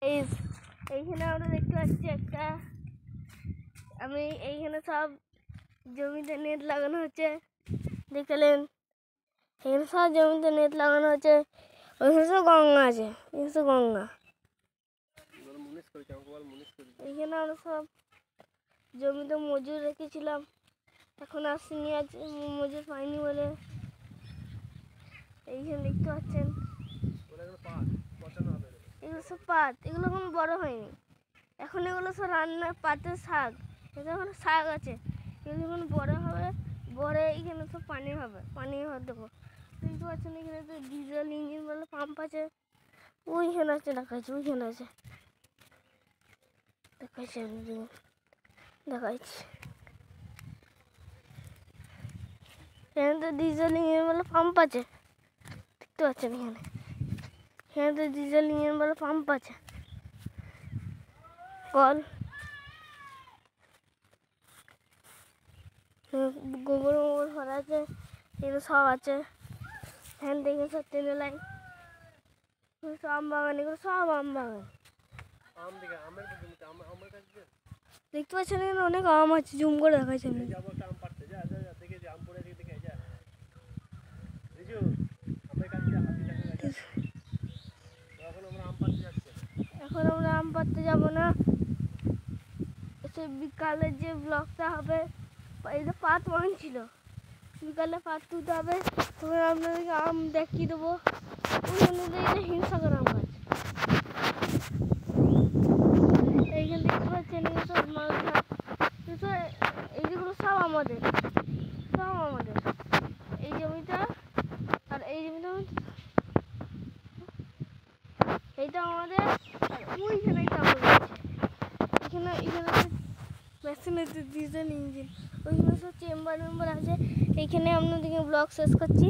এইখানে আমরা দেখতে পাচ্ছি একটা এইখানে সব জমিতে নেট লাগানো হচ্ছে। দেখলেন এখানে সব জমিতে নেট লাগানো হচ্ছে। ওইখানে সব গঙ্গা আছে, এখানে সব গঙ্গা। এইখানে আমরা সব জমিতে মজুর রেখেছিলাম, এখন আসেনি, আজ মজুর পাইনি বলে। এইখানে দেখতে পাচ্ছেন এগুলো সব পাত, এগুলো এখন বড় হয়নি। এখন এগুলো সব রান্নার পাতের শাক, এটা এখন শাক আছে। এগুলো যখন বড় হবে, বড় এখানে সব পানি হবে, পানি হবে। দেখো দেখতে পাচ্ছেন এখানে তো ডিজেল ইঞ্জিন বলে পাম্প আছে। ওইখানে আছে, দেখাচ্ছি, ওইখানে আছে, দেখাচ্ছি, আমি দেখাচ্ছি। এখানে তো ডিজেল ইঞ্জিন বলে পাম্প আছে, দেখতে পাচ্ছেন। এখানে তো ডিজেল ইঞ্জিন বলে পাম্প আছে, কল। গোবর মোবর ভরা আছে, এগুলো সব আছে। এখান থেকে সব টেনে লাই, সব আম বাগান, এগুলো সব আম বাগান। দেখতে পাচ্ছেন এখানে অনেক আম আছে, জুম করে দেখাচ্ছি আমি। এখন আমরা আম পাড়তে যাবো না, বিকালে যে ব্লগটা হবে, এই যে পাত বাগান ছিল, বিকালে পাত তুলতে হবে, তখন আপনাদেরকে আম দেখিয়ে দেবো। ওইখানে হিমসাগর আম গাছ, এইখানে দেখতে পাচ্ছেন সব মাছ গাছ, এইগুলো সব আমাদের, সব আমাদের। এই জমিটা আর এই জমিটা, এইটা আমাদের। আর ওইখানে একটা আমাদের আছে, এখানে মেশিন আছে, ডিজেল ইঞ্জিন। ওইখানে সব চেম্বার মেম্বার আছে। এইখানে আপনাদেরকে ব্লগ শেষ করছি।